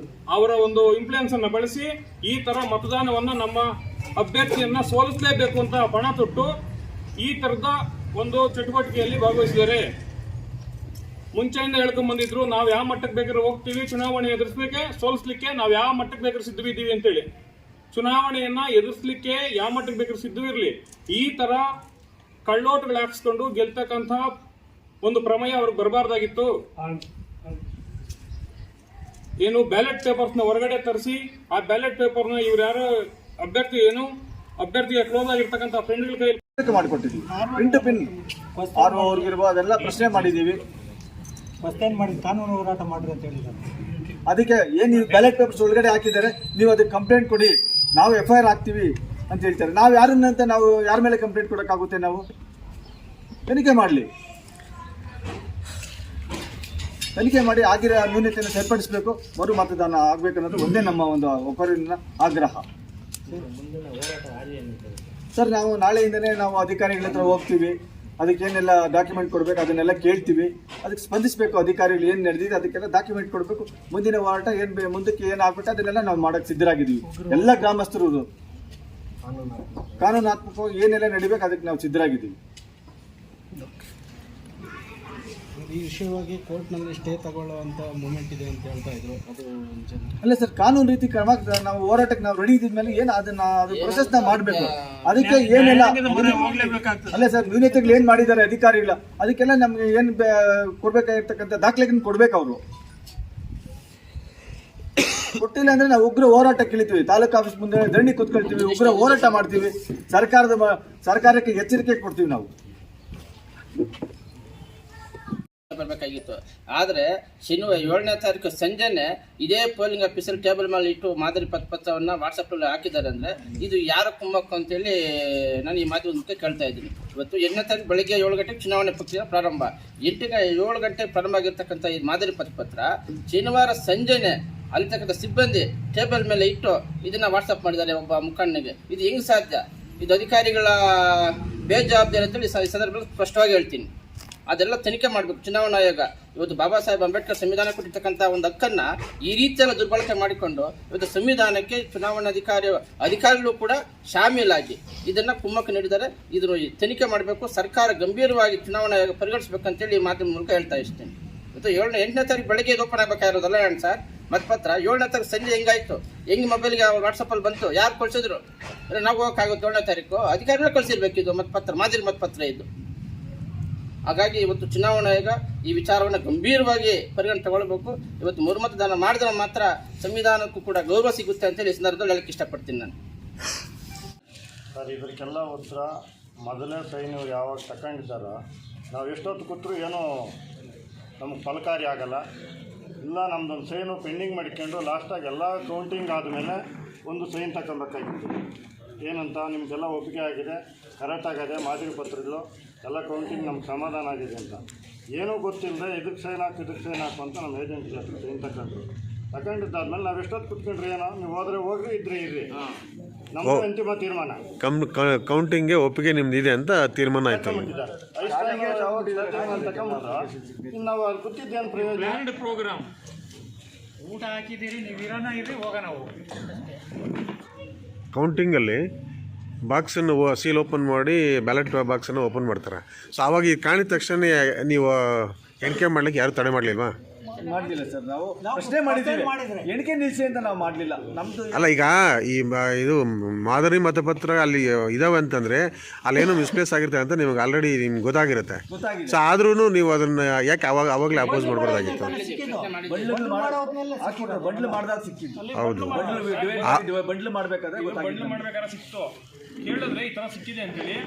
ಅವರ ಒಂದು ಇನ್ಫ್ಲೂಯೆನ್ಸ್ ಅನ್ನ ಬಳಸಿ ಈ ತರ ಮತದಾನವನ್ನ ನಮ್ಮ ಅಭ್ಯರ್ಥಿಯನ್ನ ಸೋಲಿಸಲೇಬೇಕು ಅಂತ ಪಣ ತೊಟ್ಟು ಈ ತರದ ಒಂದು ಚಟುವಟಿಕೆಯಲ್ಲಿ ಭಾಗವಹಿಸಿದ್ದಾರೆ. ಮುಂಚೆಯಿಂದ ಹೇಳ್ಕೊಂಡ್ ಬಂದಿದ್ರು, ನಾವು ಯಾವ ಮಟ್ಟಕ್ಕೆ ಬೇಕಾದ್ರೂ ಹೋಗ್ತೀವಿ, ಚುನಾವಣೆ ಎದುರಿಸಲಿಕ್ಕೆ ಸೋಲಿಸ್ಲಿಕ್ಕೆ ನಾವು ಯಾವ ಮಟ್ಟಕ್ಕೆ ಬೇಕಾದ್ರೂ ಸಿದ್ಧವಿದ್ದೀವಿ ಅಂತೇಳಿ. ಚುನಾವಣೆಯನ್ನ ಎದುರಿಸಲಿಕ್ಕೆ ಯಾವ ಮಟ್ಟಕ್ಕೆ ಬೇಕಾದ್ರೂ ಸಿದ್ಧವಿರಲಿ. ಈ ತರ ಕಳ್ಳೋಟಗಳು ಹಾಕಿಸ್ಕೊಂಡು ಗೆಲ್ತಕ್ಕಂಥ ಒಂದು ಪ್ರಮೇಯ ಅವ್ರಿಗೆ ಬರಬಾರ್ದಾಗಿತ್ತು. ಏನು ಬ್ಯಾಲೆಟ್ ಪೇಪರ್ಸ್ನ ಹೊರಗಡೆ ತರಿಸಿ ಆ ಬ್ಯಾಲೆಟ್ ಪೇಪರ್ನ ಇವ್ರು ಯಾರೋ ಅಭ್ಯರ್ಥಿಗೆ ಕ್ಲೋಸ್ ಆಗಿರ್ತಕ್ಕಂಥ ಫ್ರೆಂಡ್ಗಳ ಕೈ ಮಾಡಿಕೊಟ್ಟಿದ್ವಿ. ಪಿನ್ ಟು ಪಿನ್ ಅವ್ರಿಗಿರುವ ಅದೆಲ್ಲ ಪ್ರಶ್ನೆ ಮಾಡಿದ್ದೀವಿ. ಕಾನೂನು ಹೋರಾಟ ಮಾಡ್ರಿ ಅಂತ ಹೇಳಿದ್ದಾರೆ. ಅದಕ್ಕೆ ಏನು ನೀವು ಬ್ಯಾಲೆಟ್ ಪೇಪರ್ಸ್ ಒಳಗಡೆ ಹಾಕಿದ್ದಾರೆ, ನೀವು ಅದಕ್ಕೆ ಕಂಪ್ಲೇಂಟ್ ಕೊಡಿ, ನಾವು FIR ಹಾಕ್ತೀವಿ ಅಂತ ಹೇಳ್ತಾರೆ. ನಾವು ಯಾರನ್ನಂತ ನಾವು ಯಾರ ಮೇಲೆ ಕಂಪ್ಲೇಂಟ್ ಕೊಡೋಕ್ಕಾಗುತ್ತೆ? ನಾವು ತನಿಖೆ ಮಾಡಿ ಆಗಿರೋ ನ್ಯೂನತೆಯನ್ನು ಸರಿಪಡಿಸಬೇಕು, ಮರು ಮತದಾನ ಆಗಬೇಕು ಅನ್ನೋದು ಒಂದೇ ನಮ್ಮ ಒಂದು ಒಬ್ಬರಿನ ಆಗ್ರಹ. ಸರ್, ನಾವು ನಾಳೆಯಿಂದನೇ ನಾವು ಅಧಿಕಾರಿಗಳ ಹತ್ರ ಹೋಗ್ತೀವಿ. ಅದಕ್ಕೇನೆಲ್ಲ ಡಾಕ್ಯುಮೆಂಟ್ ಕೊಡಬೇಕು ಅದನ್ನೆಲ್ಲ ಕೇಳ್ತೀವಿ. ಅದಕ್ಕೆ ಸ್ಪಂದಿಸಬೇಕು. ಅಧಿಕಾರಿಗಳು ಏನು ನಡೆದಿದೆ ಅದಕ್ಕೆಲ್ಲ ಡಾಕ್ಯುಮೆಂಟ್ ಕೊಡಬೇಕು. ಮುಂದಿನ ಹೋರಾಟ ಮುಂದಕ್ಕೆ ಏನಾಗ್ಬಿಟ್ಟು ಅದನ್ನೆಲ್ಲ ನಾವು ಮಾಡೋಕ್ಕೆ ಸಿದ್ಧರಾಗಿದ್ದೀವಿ. ಎಲ್ಲ ಗ್ರಾಮಸ್ಥರು ಕಾನೂನಾತ್ಮಕವಾಗಿ ಏನೆಲ್ಲ ನಡಿಬೇಕು ಅದಕ್ಕೆ ನಾವು ಸಿದ್ಧರಾಗಿದ್ದೀವಿ. ಈ ವಿಷಯವಾಗಿ ಕೋರ್ಟ್ನಲ್ಲಿ ಸ್ಟೇ ತಗೊಳ್ಳುವಂತ ಮೂಮೆಂಟ್ ಇದೆ ಅಂತ ಹೇಳ್ತಾ ಇದ್ರು. ಅದು ಅಲ್ಲ ಸರ್, ಕಾನೂನು ರೀತಿ ಕ್ರಮ ನಾವು ಹೋರಾಟಕ್ಕೆ ನಾವು ರೆಡಿ ಇದ್ಮೇಲೆ ಏನು ಅದು ಪ್ರೊಸೆಸ್ ನ ಮಾಡಬೇಕು. ಅದಕ್ಕೆ ಏನೆಲ್ಲ ಅಲ್ಲ ಸರ್, ನ್ಯೂನತೆಗಳು ಏನು ಮಾಡಿದ್ದಾರೆ ಅಧಿಕಾರಿಗಳ, ಅದಕ್ಕೆಲ್ಲ ನಮ್ಗೆ ಏನು ಕೊಡ್ಬೇಕಾಗಿರ್ತಕ್ಕಂಥ ದಾಖಲೆಗಳನ್ನ ಕೊಡ್ಬೇಕು. ಅವರು ಕೊಟ್ಟಿಲ್ಲ ಅಂದ್ರೆ ನಾವು ಉಗ್ರ ಹೋರಾಟಕ್ಕೆ ಇಳಿತೀವಿ. ತಾಲೂಕು ಆಫೀಸ್ ಮುಂದೆ ಧರಣಿ ಕೂತ್ಕೊಳ್ತೀವಿ, ಉಗ್ರ ಹೋರಾಟ ಮಾಡ್ತೀವಿ. ಸರ್ಕಾರಕ್ಕೆ ಎಚ್ಚರಿಕೆ ಕೊಡ್ತೀವಿ ನಾವು. ಬರಬೇಕಾಗಿತ್ತು. ಆದರೆ ಶನಿವಾರ 7ನೇ ತಾರೀಕು ಸಂಜೆನೆ ಇದೇ ಪೋಲಿಂಗ್ ಆಫೀಸರ್ ಟೇಬಲ್ ಮೇಲೆ ಇಟ್ಟು ಮಾದರಿ ಪತ್ರವನ್ನು ವಾಟ್ಸಪ್ಪಲ್ಲಿ ಹಾಕಿದ್ದಾರೆ. ಅಂದರೆ ಇದು ಯಾರ ಕುಮ್ಮಕ್ಕು ಅಂತೇಳಿ ನಾನು ಈ ಮಾಧ್ಯಮಕ್ಕೆ ಕೇಳ್ತಾ ಇದ್ದೀನಿ. ಇವತ್ತು 8ನೇ ತಾರೀಕು ಬೆಳಗ್ಗೆ 7 ಗಂಟೆಗೆ ಚುನಾವಣೆ ಪ್ರಕ್ರಿಯೆ ಪ್ರಾರಂಭ. 7 ಗಂಟೆಗೆ ಪ್ರಾರಂಭ ಆಗಿರ್ತಕ್ಕಂಥ ಈ ಮಾದರಿ ಪತ್ರ ಶನಿವಾರ ಸಂಜೆನೆ ಅಲ್ಲಿರ್ತಕ್ಕಂಥ ಸಿಬ್ಬಂದಿ ಟೇಬಲ್ ಮೇಲೆ ಇಟ್ಟು ಇದನ್ನು ವಾಟ್ಸಪ್ ಮಾಡಿದ್ದಾರೆ ಒಬ್ಬ ಮುಖಂಡನಿಗೆ. ಇದು ಹೆಂಗೆ ಸಾಧ್ಯ? ಇದು ಅಧಿಕಾರಿಗಳ ಬೇಜವಾಬ್ದಾರಿ ಅಂತೇಳಿ ಈ ಸಂದರ್ಭದಲ್ಲಿ ಸ್ಪಷ್ಟವಾಗಿ ಹೇಳ್ತೀನಿ. ಅದೆಲ್ಲ ತನಿಖೆ ಮಾಡಬೇಕು ಚುನಾವಣಾ ಆಯೋಗ. ಇವತ್ತು ಬಾಬಾ ಸಾಹೇಬ್ ಅಂಬೇಡ್ಕರ್ ಸಂವಿಧಾನ ಕೊಟ್ಟಿರ್ತಕ್ಕಂಥ ಒಂದು ಹಕ್ಕನ್ನ ಈ ರೀತಿಯೆಲ್ಲ ದುರ್ಬಳಕೆ ಮಾಡಿಕೊಂಡು ಇವತ್ತು ಸಂವಿಧಾನಕ್ಕೆ ಚುನಾವಣಾ ಅಧಿಕಾರಿಗಳು ಕೂಡ ಶಾಮೀಲಾಗಿ ಇದನ್ನ ಕುಮ್ಮಕ್ಕು ನೀಡಿದ್ದಾರೆ. ಇದನ್ನು ತನಿಖೆ ಮಾಡಬೇಕು. ಸರ್ಕಾರ ಗಂಭೀರವಾಗಿ ಚುನಾವಣಾ ಆಯೋಗ ಪರಿಗಣಿಸಬೇಕಂತೇಳಿ ಈ ಮಾಧ್ಯಮ ಮೂಲಕ ಹೇಳ್ತಾ ಇಷ್ಟೇನೆ. ಇವತ್ತು 8ನೇ ತಾರೀಕು ಬೆಳಗ್ಗೆ ಓಪನ್ ಆಗಬೇಕಾಗಿರೋದಲ್ಲ ಸರ್ ಮತಪತ್ರ. 7ನೇ ತಾರೀಕು ಸಂಜೆ ಹೆಂಗಾಯ್ತು? ಹೆಂಗೆ ಮೊಬೈಲ್ಗೆ ವಾಟ್ಸಪ್ಪಲ್ಲಿ ಬಂತು? ಯಾರು ಕಳಿಸಿದ್ರು? ನಾವು ಹೋಗೋಕ್ಕಾಗುತ್ತೆ? 7ನೇ ತಾರೀಕು ಅಧಿಕಾರಿಗಳೇ ಕಳಿಸಿರ್ಬೇಕು. ಇದು ಮತಪತ್ರ ಮಾದರಿ ಮತಪತ್ರ ಇದು. ಹಾಗಾಗಿ ಇವತ್ತು ಚುನಾವಣಾ ಆಯೋಗ ಈ ವಿಚಾರವನ್ನು ಗಂಭೀರವಾಗಿ ಪರಿಗಣನೆ ತಗೊಳ್ಬೇಕು. ಇವತ್ತು ಮರು ಮತದಾನ ಮಾಡಿದ್ರೆ ಮಾತ್ರ ಸಂವಿಧಾನಕ್ಕೂ ಕೂಡ ಗೌರವ ಸಿಗುತ್ತೆ ಅಂತೇಳಿ ಈ ಸಂದರ್ಭದಲ್ಲಿ ಹೇಳಕ್ಕೆ ಇಷ್ಟಪಡ್ತೀನಿ ನಾನು. ಸರ್, ಇದಕ್ಕೆಲ್ಲ ಉತ್ತರ ಮೊದಲೇ ಸೈನ್ ಯಾವಾಗ ತಗೊಂಡಿದ್ದಾರೋ ನಾವು ಎಷ್ಟೊತ್ತು ಕೂತ್ರು ಏನೋ ನಮಗೆ ಫಲಕಾರಿ ಆಗಲ್ಲ. ಇಲ್ಲ ನಮ್ಮದೊಂದು ಸೈನು ಪೆಂಡಿಂಗ್ ಮಾಡಿಕೊಂಡು ಲಾಸ್ಟಾಗಿ ಎಲ್ಲ ಕೌಂಟಿಂಗ್ ಆದಮೇಲೆ ಒಂದು ಸೈನ್ ತಗೊಬೇಕಾಗಿತ್ತು. ಏನಂತ ನಿಮಗೆಲ್ಲ ಒಪ್ಪಿಗೆ ಆಗಿದೆ, ಕರೆಕ್ಟ್ ಆಗದೆ ಮಾದರಿ ಪತ್ರಗಳು ಎಲ್ಲ ಕೌಂಟಿಂಗ್ ನಮ್ಗೆ ಸಮಾಧಾನ ಆಗಿದೆ ಅಂತ ಏನೂ ಗೊತ್ತಿಲ್ಲದೆ ಇದಕ್ಕೆ ಸೈನ್ ಹಾಕು ಅಂತ ನಮ್ಮ ಏಜೆಂಟ್ ಹತ್ರ ಸೈನ್ ತಗೊಂಡಿದ್ದಾದ್ಮೇಲೆ ನಾವು ಎಷ್ಟೊತ್ತು ಕುತ್ಕೊಂಡ್ರಿ ಏನೋ ನೀವು ಹೋದ್ರೆ ಹೋಗ್ರಿ ಇದ್ರೆ ಇರ್ರಿ ನಮ್ಮದು ಅಂತಿಮ ತೀರ್ಮಾನ. ಕೌಂಟಿಂಗ್ಗೆ ಒಪ್ಪಿಗೆ ನಿಮ್ದು ಇದೆ ಅಂತ ತೀರ್ಮಾನ ಆಯ್ತು. ಇನ್ನು ನಾವು ಅಲ್ಲಿ ಕೂತಿದ್ದೇನು ಪ್ರಯೋಜನ? ಪ್ರೋಗ್ರಾಮ್ ಊಟ ಹಾಕಿದ್ದೀರಿ, ನೀವು ಇರೋಣ ಇರ್ರಿ, ಹೋಗೋಣ ಹೋಗಿ. ಕೌಂಟಿಂಗಲ್ಲಿ ಬಾಕ್ಸನ್ನು ಸೀಲ್ ಓಪನ್ ಮಾಡಿ ಬ್ಯಾಲೆಟ್ ಬಾಕ್ಸನ್ನು ಓಪನ್ ಮಾಡ್ತಾರೆ. ಸೊ ಆವಾಗ ಇದು ಕಾಣಿದ ತಕ್ಷಣ ನೀವು ಎಣಿಕೆ ಮಾಡ್ಲಿಕ್ಕೆ ಯಾರು ತಡೆ ಮಾಡಲಿಲ್ವಾ? ಮಾಡಲಿಲ್ಲ ಸರ್, ನಾವು ಪ್ರಶ್ನೆ ಮಾಡಿದ್ದೀವಿ, ಎಣಿಕೆ ನಿಲ್ಲಿಸಿ ಅಂತ ನಾವು ಮಾಡಲಿಲ್ಲ. ನಮ್ದು ಅಲ್ಲ, ಈಗ ಇದು ಮಾದರಿ ಮತಪತ್ರ ಅಲ್ಲಿ ಇದಾವೆ ಅಂತಂದರೆ ಅಲ್ಲೇನೋ ಮಿಸ್ಪ್ಲೇಸ್ ಆಗಿರ್ತದೆ ಅಂತ ನಿಮ್ಗೆ ಆಲ್ರೆಡಿ ನಿಮ್ಗೆ ಗೊತ್ತಾಗಿರುತ್ತೆ. ಸೊ ಆದ್ರೂ ನೀವು ಅದನ್ನು ಯಾಕೆ ಅವಾಗಲೇ ಅಪೋಸ್ ಮಾಡಬಾರ್ದಾಗಿತ್ತು? ಬಂಡ್ಲು ಮಾಡಿದಾಗ ಸಿಕ್ಕಿದ್ದು. ಹೌದು, ಬಂಡ್ಲು ಮಾಡಬೇಕಾದ್ರೆ ಬಂಡ್ಲು ಮಾಡ್ಬೇಕಾದ್ರೆ ಸಿಕ್ತು. ಕೇಳಿದ್ರೆ ಈ ತರ ಸಿಕ್ಕಿದೆ ಅಂತೇಳಿ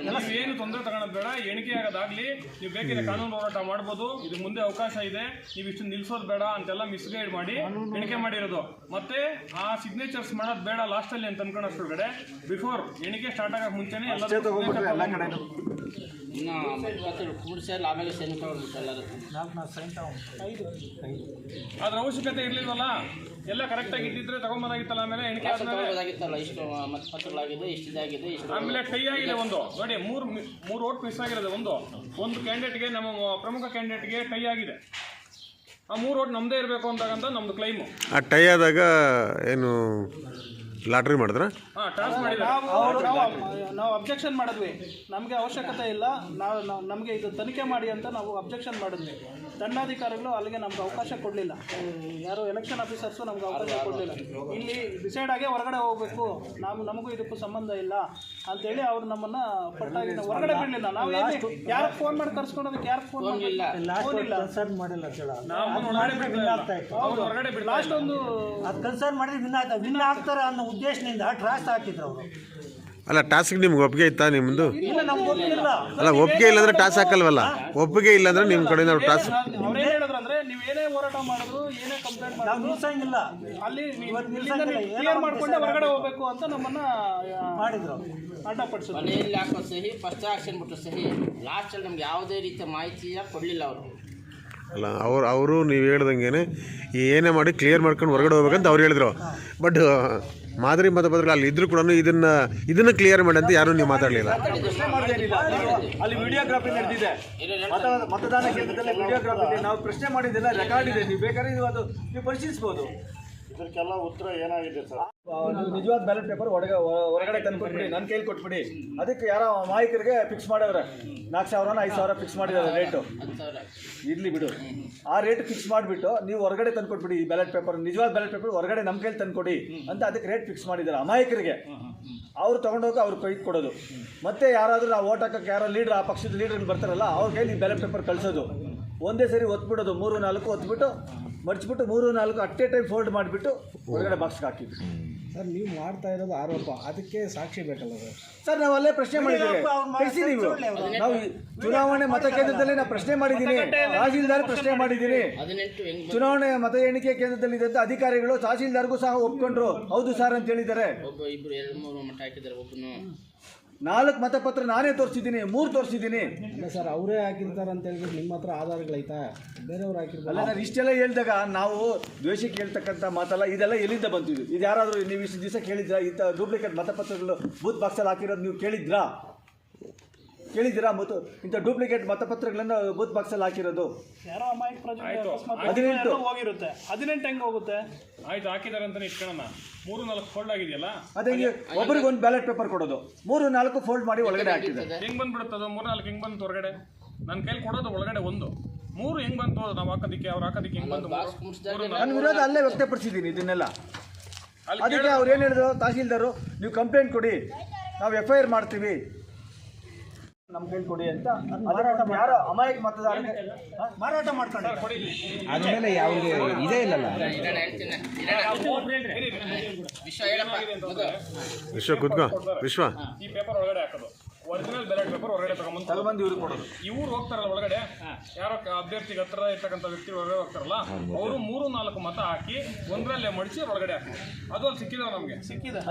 ನೀವೇನು ತೊಂದರೆ ತಗೊಳೋದು ಬೇಡ, ಎಣಿಕೆ ಆಗೋದಾಗ್ಲಿ, ನೀವು ಬೇಕಿದ್ರೆ ಕಾನೂನು ಹೋರಾಟ ಮಾಡ್ಬೋದು, ಇದು ಮುಂದೆ ಅವಕಾಶ ಇದೆ, ನೀವು ಇಷ್ಟು ನಿಲ್ಸೋದು ಬೇಡ ಅಂತೆಲ್ಲ ಮಿಸ್ಗೈಡ್ ಮಾಡಿ ಎಣಿಕೆ ಮಾಡಿರೋದು. ಮತ್ತೆ ಆ ಸಿಗ್ನೇಚರ್ಸ್ ಮಾಡೋದು ಬೇಡ ಲಾಸ್ಟಲ್ಲಿ ಅಂತ ಅನ್ಕೊಂಡಷ್ಟೊಳಗಡೆ ಬಿಫೋರ್ ಎಣಿಕೆ ಸ್ಟಾರ್ಟ್ ಆಗಕ್ಕೆ ಮುಂಚೆನೆ ಎಲ್ಲ ಕಡೆ ಇನ್ನು ಕೂಡಿಸಲ್ಲ, ಆಮೇಲೆ ಸೈನ್ ತಗೊಂಡ್ಬಿಟ್ಟು ಎಲ್ಲರೂ. ಅದ್ರ ಅವಶ್ಯಕತೆ ಇರ್ಲಿಲ್ವಲ್ಲ, ಎಲ್ಲ ಕರೆಕ್ಟಾಗಿ ಇದ್ದಿದ್ರೆ ತಗೊಂಬೋದಾಗಿತ್ತಲ್ಲ. ಆಮೇಲೆ ಎಣಿಕೆ ತಗೊಳ್ಳೋದಾಗಿತ್ತಲ್ಲ, ಇಷ್ಟು ಮತ್ತೆ ಪತ್ರಗಳಾಗಿದೆ, ಇಷ್ಟಿದಾಗಿದೆ, ಇಷ್ಟು ಆಮೇಲೆ ಟೈ ಆಗಿದೆ ಒಂದು ನೋಡಿ, ಮೂರು ಓಟ್ ಮಿಸ್ ಆಗಿರೋದು. ಒಂದು ಕ್ಯಾಂಡಿಡೇಟ್ಗೆ, ನಮ್ಮ ಪ್ರಮುಖ ಕ್ಯಾಂಡಿಡೇಟ್ಗೆ ಟೈ ಆಗಿದೆ. ಆ 3 ಓಟ್ ನಮ್ಮದೇ ಇರಬೇಕು ಅಂತಕ್ಕಂಥ ನಮ್ದು ಕ್ಲೈಮು. ಆ ಟೈ ಆದಾಗ ಏನು ಲಾಟ್ರಿ ಮಾಡಿದ್ರ? ನಾವು ಅಬ್ಜೆಕ್ಷನ್ ಮಾಡಿದ್ವಿ, ನಮಗೆ ಅವಶ್ಯಕತೆ ಇಲ್ಲ, ನಮಗೆ ಇದು ತನಿಖೆ ಮಾಡಿ ಅಂತ ನಾವು ಅಬ್ಜೆಕ್ಷನ್ ಮಾಡಿದ್ವಿ. ದಂಡಾಧಿಕಾರಿಗಳು ಅಲ್ಲಿಗೆ ನಮ್ಗೆ ಅವಕಾಶ ಕೊಡಲಿಲ್ಲ, ಯಾರು ಎಲೆಕ್ಷನ್ ಆಫೀಸರ್ಸು ನಮ್ಗೆ ಅವಕಾಶ ಕೊಡಲಿಲ್ಲ. ಇಲ್ಲಿ ಡಿಸೈಡ್ ಆಗಿ ಹೊರಗಡೆ ಹೋಗಬೇಕು, ನಮಗೂ ಇದಕ್ಕೂ ಸಂಬಂಧ ಇಲ್ಲ ಅಂತೇಳಿ ಅವ್ರು ನಮ್ಮನ್ನು ಪಟ್ಟಾಗಿ ಹೊರಗಡೆ ಬಿಡಲಿಲ್ಲ. ನಾವು ಯಾರಿಗೆ ಫೋನ್ ಮಾಡಿ ಕರ್ಸ್ಕೊಳೋದಕ್ಕೆ ಯಾರಿಗೆ ಫೋನ್ ಮಾಡಲಿಲ್ಲ, ಕನ್ಸರ್ನ್ ಮಾಡಿಲ್ಲ ಲಾಸ್ಟ್ ಒಂದು ಅದು ಕನ್ಸರ್ನ್ ಮಾಡಿದ್ರೆ ವಿನ್ ಆಗ್ತಾರೆ ಅನ್ನೋ ಉದ್ದೇಶದಿಂದ ಟ್ರಾಸ್ಟ್ ಹಾಕಿದ್ರು ಅವರು. ಅಲ್ಲ, ಟಾಸ್ಕ್ ನಿಮ್ಗೆ ಒಪ್ಪಿಗೆ ಇತ್ತಾ ನಿಮ್ಮದು? ಇಲ್ಲ, ನಮ್ಗೆ ಗೊತ್ತಿಲ್ಲ. ಅಲ್ಲ, ಒಪ್ಪಿಗೆ ಇಲ್ಲಾಂದ್ರೆ ಟಾಸ್ ಹಾಕಲ್ವಲ್ಲ. ಒಪ್ಪಿಗೆ ಇಲ್ಲಾಂದ್ರೆ ನಿಮ್ಮ ಕಡೆ ನಾವು ಟಾಸ್ ಅವ್ರೇನ್ ಹೇಳಿದ್ರು ಅಂದ್ರೆ, ನೀವು ಏನೇ ಹೋರಾಟ ಮಾಡಿದ್ರು, ಏನೇ ಕಂಪ್ಲೇಂಟ್ ನಾವು ನಿಲ್ಸಂಗಿಲ್ಲ, ಅಲ್ಲಿ ಕ್ಲಿಯರ್ ಮಾಡ್ಕೊಂಡೆ ಹೊರಗಡೆ ಹೋಗ್ಬೇಕು ಅಂತ ನಮ್ಮನ್ನ ಮಾಡಿದ್ರು, ಅಡ್ಡಪಡಿಸಿದ್ರು. ಮನೆಯಲ್ಲಿ ಹಾಕೋ ಸಹಿ, ಫಸ್ಟ್ ಆಕ್ಷನ್ ಬಿಟ್ಟು ಸಹಿ, ಲಾಸ್ಟಲ್ಲಿ ನಮ್ಗೆ ಯಾವುದೇ ರೀತಿಯ ಮಾಹಿತಿಯ ಕೊಡಲಿಲ್ಲ ಅವರು. ಅಲ್ಲ, ಅವರು ನೀವು ಹೇಳ್ದಂಗೆ ಏನೇ ಮಾಡಿ ಕ್ಲಿಯರ್ ಮಾಡ್ಕೊಂಡು ಹೊರಗಡೆ ಹೋಗ್ಬೇಕಂತ ಅವ್ರು ಹೇಳಿದ್ರು. ಬಟ್ ಮಾದರಿ ಮತಪತ್ರ ಅಲ್ಲಿ ಇದ್ರೂ ಕೂಡ ಇದನ್ನ ಕ್ಲಿಯರ್ ಮಾಡಿ ಅಂತ ಯಾರು ನೀವು ಮಾತಾಡಲಿಲ್ಲ. ಅಲ್ಲಿ ವಿಡಿಯೋಗ್ರಾಫಿ ನಡೆದಿದೆ, ಮತದಾನ ಕೇಂದ್ರದಲ್ಲಿ ವಿಡಿಯೋಗ್ರಾಫಿ ಇದೆ. ನಾವು ಪ್ರಶ್ನೆ ಮಾಡಿದ್ದೆಲ್ಲ ರೆಕಾರ್ಡ್ ಇದೆ, ನೀವು ಬೇಕಾದ್ರೆ ನೀವು ಪರಿಶೀಲಿಸಬಹುದು. ಇದಕ್ಕೆಲ್ಲ ಉತ್ತರ ಏನಾಗಿದೆ ಸರ್? ನಿಜವಾದ ಬ್ಯಾಲೆಟ್ ಪೇಪರ್ ಹೊರಗಡೆ ತಂದ್ಕೊಟ್ಬಿಡಿ, ನನ್ನ ಕೈಲಿ ಕೊಟ್ಬಿಡಿ. ಅದಕ್ಕೆ ಯಾರೋ ಮಾಹಿಕರಿಗೆ ಫಿಕ್ಸ್ ಮಾಡವ್ರೆ, 4,000 5,000 ಫಿಕ್ಸ್ ಮಾಡಿದ್ದಾರೆ ರೇಟು. ಇರ್ಲಿ ಬಿಡು, ಆ ರೇಟ್ ಫಿಕ್ಸ್ ಮಾಡಿಬಿಟ್ಟು ನೀವು ಹೊರಗಡೆ ತಂದ್ಕೊಟ್ಬಿಡಿ. ಈ ಬ್ಯಾಲೆಟ್ ಪೇಪರ್, ನಿಜವಾದ ಬ್ಯಾಲೆಟ್ ಪೇಪರ್ ಹೊರಗಡೆ ನಮ್ಮ ಕೈಲಿ ತಂದ್ಕೊಡಿ ಅಂತ ಅದಕ್ಕೆ ರೇಟ್ ಫಿಕ್ಸ್ ಮಾಡಿದ್ದಾರೆ ಅಮಾಯಕರಿಗೆ. ಅವ್ರು ತೊಗೊಂಡೋಗಿ ಅವ್ರು ಕೈ ಕೊಡೋದು. ಮತ್ತೆ ಯಾರಾದರೂ ನಾವು ಓಟ್ ಹಾಕೋಕ್ಕೆ ಯಾರೋ ಲೀಡ್ರ್, ಆ ಪಕ್ಷದ ಲೀಡ್ರ್ ಬರ್ತಾರಲ್ಲ, ಅವ್ರ ಕೈಲಿ ಬ್ಯಾಲೆಟ್ ಪೇಪರ್ ಕಳಿಸೋದು. ಒಂದೇ ಸರಿ ಒತ್ಬಿಡೋದು, 3-4 ಒತ್ಬಿಟ್ಟು ಮರ್ಚಿಬಿಟ್ಟು 3-4 ಅಟ್ಟೆ ಟೈಮ್ ಫೋಲ್ಡ್ ಮಾಡಿಬಿಟ್ಟು ಹೊರಗಡೆ ಬಾಕ್ಸ್ಗೆ ಹಾಕಿದ್ವಿ. ಸರ್, ನೀವು ಮಾಡ್ತಾ ಇರೋದು ಆರೋಪ, ಅದಕ್ಕೆ ಸಾಕ್ಷಿ ಬೇಕಲ್ಲ ಸರ್? ನಾವು ಅಲ್ಲೇ ಪ್ರಶ್ನೆ ಮಾಡಿದ್ದೀವಿ, ನಾವು ಚುನಾವಣೆ ಮತಕೇಂದ್ರದಲ್ಲಿ ನಾವು ಪ್ರಶ್ನೆ ಮಾಡಿದ್ದೀನಿ, ತಹಸೀಲ್ದಾರ್ ಪ್ರಶ್ನೆ ಮಾಡಿದ್ದೀನಿ. ಚುನಾವಣೆ ಮತ ಎಣಿಕೆ ಕೇಂದ್ರದಲ್ಲಿ ಇದ್ದಂಥ ಅಧಿಕಾರಿಗಳು ತಹಸೀಲ್ದಾರ್ಗೂ ಸಹ ಒಪ್ಕೊಂಡ್ರು, ಹೌದು ಸರ್ ಅಂತ ಹೇಳಿದ್ದಾರೆ. ಒಬ್ಬ ಇಬ್ರು 2-3 ಮಟ್ಟ ಹಾಕಿದ್ದಾರೆ. ಒಬ್ಬನು 4 ಮತಪತ್ರ ನಾನೇ ತೋರಿಸಿದ್ದೀನಿ, 3 ತೋರಿಸಿದ್ದೀನಿ. ಇಲ್ಲ ಸರ್, ಅವರೇ ಹಾಕಿರ್ತಾರೆ ಅಂತ ಹೇಳ್ಬಿಟ್ಟು ನಿಮ್ಮ ಹತ್ರ ಆಧಾರಗಳೈತಾ? ಬೇರೆಯವ್ರು ಹಾಕಿರ್ತಾರೆ. ಅಲ್ಲ, ನಾನು ಇಷ್ಟೆಲ್ಲ ಹೇಳಿದಾಗ ನಾವು ದ್ವೇಷಕ್ಕೆ ಹೇಳ್ತಕ್ಕಂಥ ಮಾತಲ್ಲ. ಇದೆಲ್ಲ ಎಲ್ಲಿಂದ ಬಂತಿದ್ದು? ಇದು ಯಾರಾದರೂ ನೀವು ಇಷ್ಟು ದಿವಸ ಕೇಳಿದ್ರಾ? ಇಂಥ ಡೂಪ್ಲಿಕೇಟ್ ಮತಪತ್ರಗಳು ಬೂತ್ ಬಾಕ್ಸಲ್ಲಿ ಹಾಕಿರೋದು ನೀವು ಕೇಳಿದ್ರಾ? ಮತ್ತು ಇಂಥ ಡೂಪ್ಲಿಕೇಟ್ ಮತಪತ್ರಗಳನ್ನು ಬೂತ್ ಬಾಕ್ಸಲ್ಲಿ ಹಾಕಿರೋದು ಯಾರೋ ಅಮಾಯಕ ಪ್ರಜೆ 18 ಹೋಗಿರುತ್ತೆ. 18 ಹೆಂಗೆ ಹೋಗುತ್ತೆ? ಆಯ್ತು, ಹಾಕಿದ್ದಾರೆ ಅಂತ ಇಟ್ಕೊಳ್ಳೋಣ. 3-4 ಫೋಲ್ಡ್ ಆಗಿದೆಯಲ್ಲ, ಅದೇ ಒಬ್ಬರಿಗೆ ಒಂದು ಬ್ಯಾಲೆಟ್ ಪೇಪರ್ ಕೊಡೋದು, 3-4 ಫೋಲ್ಡ್ ಮಾಡಿ ಒಳಗಡೆ ಹಾಕಿದ್ದಾರೆ. ಹೆಂಗ್ ಬಂದ್ಬಿಡುತ್ತದು? 3-4 ಹೆಂಗ್ ಬಂತು ಹೊರಗಡೆ? ನನ್ನ ಕೈಲಿ ಕೊಡೋದು ಒಳಗಡೆ 1-3 ಹೆಂಗ್ ಬಂತು? ನಾವು ಹಾಕೋದಕ್ಕೆ, ಅವ್ರು ಹಾಕೋದಕ್ಕೆ ಹೆಂಗ್ ಬಂತು? ನನ್ನ ವಿರೋಧ ಅಲ್ಲೇ ವ್ಯಕ್ತಪಡಿಸಿದ್ದೀನಿ ಇದನ್ನೆಲ್ಲ. ಅದಕ್ಕೆ ಅವ್ರು ಏನು ಹೇಳಿದ್ರು, ತಹಸೀಲ್ದಾರು ನೀವು ಕಂಪ್ಲೇಂಟ್ ಕೊಡಿ, ನಾವು FIR ಮಾಡ್ತೀವಿ, ನಮ್ಮ ಕೈಲಿ ಕೊಡಿ ಅಂತ. ಯಾರೋ ಅಮಾಯಕ ಮತದಾರರಿಗೆ ಮಾರಾಟ ಮಾಡ್ಕೊಂಡು ಆದ್ಮೇಲೆ ಯಾವುದೇ ಇದೇ ಇಲ್ಲಲ್ಲ. ವಿಶ್ವ ಕೂತ್ಕೋ, ವಿಶ್ವ ಈ ಪೇಪರ್ ಒಳಗಡೆ ಹಾಕೋದು, ಒರಿಜಿನಲ್ ಬ್ಯಾಲೆಟ್ ಪೇಪರ್ ಹೊರಗಡೆ ಒಳಗಡೆ ತಗೊಂಬಂದು ಇವ್ರಿಗೆ ಕೊಡೋದು. ಇವ್ರು ಹೋಗ್ತಾರಲ್ಲ ಒಳಗಡೆ, ಯಾರೋ ಅಭ್ಯರ್ಥಿಗೆ ಹತ್ರ ಇರ್ತಕ್ಕಂಥ ವ್ಯಕ್ತಿ ಒಳಗಡೆ ಹೋಗ್ತಾರಲ್ಲ, ಅವರು 3-4 ಮತ ಹಾಕಿ ಒಂದರಲ್ಲೇ ಮಡಿಸಿ ಒಳಗಡೆ ಹಾಕಿ. ಅದು ಅಲ್ಲಿ ಸಿಕ್ಕಿದಾವೆ ನಮಗೆ.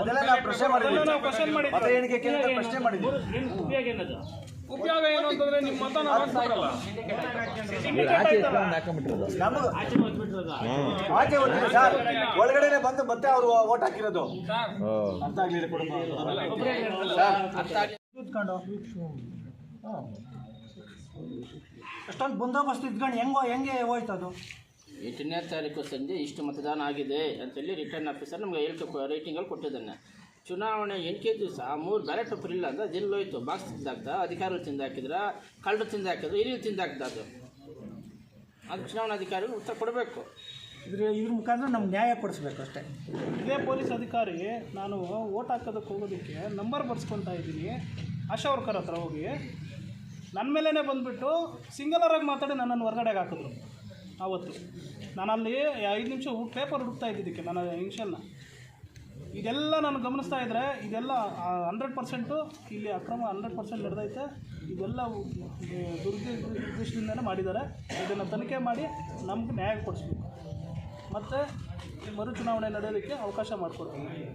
ಅದೆಲ್ಲ ನಾವು ಪ್ರಶ್ನೆ ಮಾಡಿದ್ವಿ. ಮತ ಎಣಿಕೆ ಕೇಂದ್ರ ಪ್ರಶ್ನೆ ಮಾಡಿದ್ವಿ. ಉಪಯೋಗ ಏನು ಅಂತಂದ್ರೆ ನಿಮ್ಮ ಮತ ನಾವು ಹಾಕ್ಬೇಕಲ್ಲ. ನಮಗೆ ಆಚೆ ಗೊತ್ತಿಲ್ಲ ಸರ್, ಒಳಗಡೆನೆ ಬಂದು ಮತ್ತೆ ಅವರು ಓಟ್ ಹಾಕಿರೋದು ಅರ್ಥ ಆಗ್ಲಿಲ್ಲ. ಇದ್ಕೊಂಡು ಅಷ್ಟೊಂದು ಬಂದೋಬಸ್ತ್ ಇದ್ಕೊಂಡು ಹೆಂಗೆ ಹೋಯ್ತದು? 8ನೇ ತಾರೀಕು ಸಂಜೆ ಇಷ್ಟು ಮತದಾನ ಆಗಿದೆ ಅಂತೇಳಿ ರಿಟರ್ನ್ ಆಫೀಸರ್ ನಮಗೆ ರೇಟಿಂಗಲ್ಲಿ ಕೊಟ್ಟಿದ್ದಾನೆ. ಚುನಾವಣೆ 8ನೇ ದಿವಸ 3 ಬ್ಯಾಲೆಟ್ ಪೇಪರ್ ಇಲ್ಲ ಅಂದ್ರೆ ಎಲ್ಲೋಯ್ತು? ಬಾಕ್ಸ್ ತಿಂದಾಕ್ದ, ಅಧಿಕಾರಿಗಳು ತಿಂದಾಕಿದ್ರ, ಕಳ್ಳರು ತಿಂದಾಕಿದ್ರು, ಹಿರಿಯರು ತಿಂದಾಕ್ದ. ಅದು ಚುನಾವಣಾಧಿಕಾರಿಗಳು ಉತ್ತರ ಕೊಡಬೇಕು. ಇದ್ರ ಮುಖಾಂತರ ನಮ್ಗೆ ನ್ಯಾಯ ಕೊಡಿಸ್ಬೇಕು ಅಷ್ಟೇ. ಇದೇ ಪೊಲೀಸ್ ಅಧಿಕಾರಿ ನಾನು ಓಟ್ ಹಾಕೋದಕ್ಕೆ ಹೋಗೋದಕ್ಕೆ ನಂಬರ್ ಬರ್ಸ್ಕೊತಾ ಇದ್ದೀನಿ, ಆಶಾ ವರ್ಕರ್ ಹತ್ರ ಹೋಗಿ ನನ್ನ ಮೇಲೇ ಬಂದುಬಿಟ್ಟು ಸಿಂಗಲರಾಗಿ ಮಾತಾಡಿ ನನ್ನನ್ನು ಹೊರಗಡೆಗೆ ಹಾಕಿದ್ರು. ಆವತ್ತು ನಾನು ಅಲ್ಲಿ 5 ನಿಮಿಷ ಪೇಪರ್ ಹುಡುಕ್ತಾ ಇದ್ದಿದ್ದಕ್ಕೆ ನನ್ನ ಇನ್ಷಲ್ನ. ಇದೆಲ್ಲ ನಾನು ಗಮನಿಸ್ತಾ ಇದ್ದರೆ ಇದೆಲ್ಲ 100% ಇಲ್ಲಿ ಅಕ್ರಮ 100% ನಡೆದೈತೆ. ಇದೆಲ್ಲ ದುರ್ದೃಷ್ಟದಿಂದನೇ ಮಾಡಿದ್ದಾರೆ. ಇದನ್ನು ತನಿಖೆ ಮಾಡಿ ನಮ್ಗೆ ನ್ಯಾಯ ಕೊಡಿಸ್ಬೇಕು ಮತ್ತು ಮರು ಚುನಾವಣೆ ನಡೆಯೋದಕ್ಕೆ ಅವಕಾಶ ಮಾಡಿಕೊಡ್ತೀನಿ.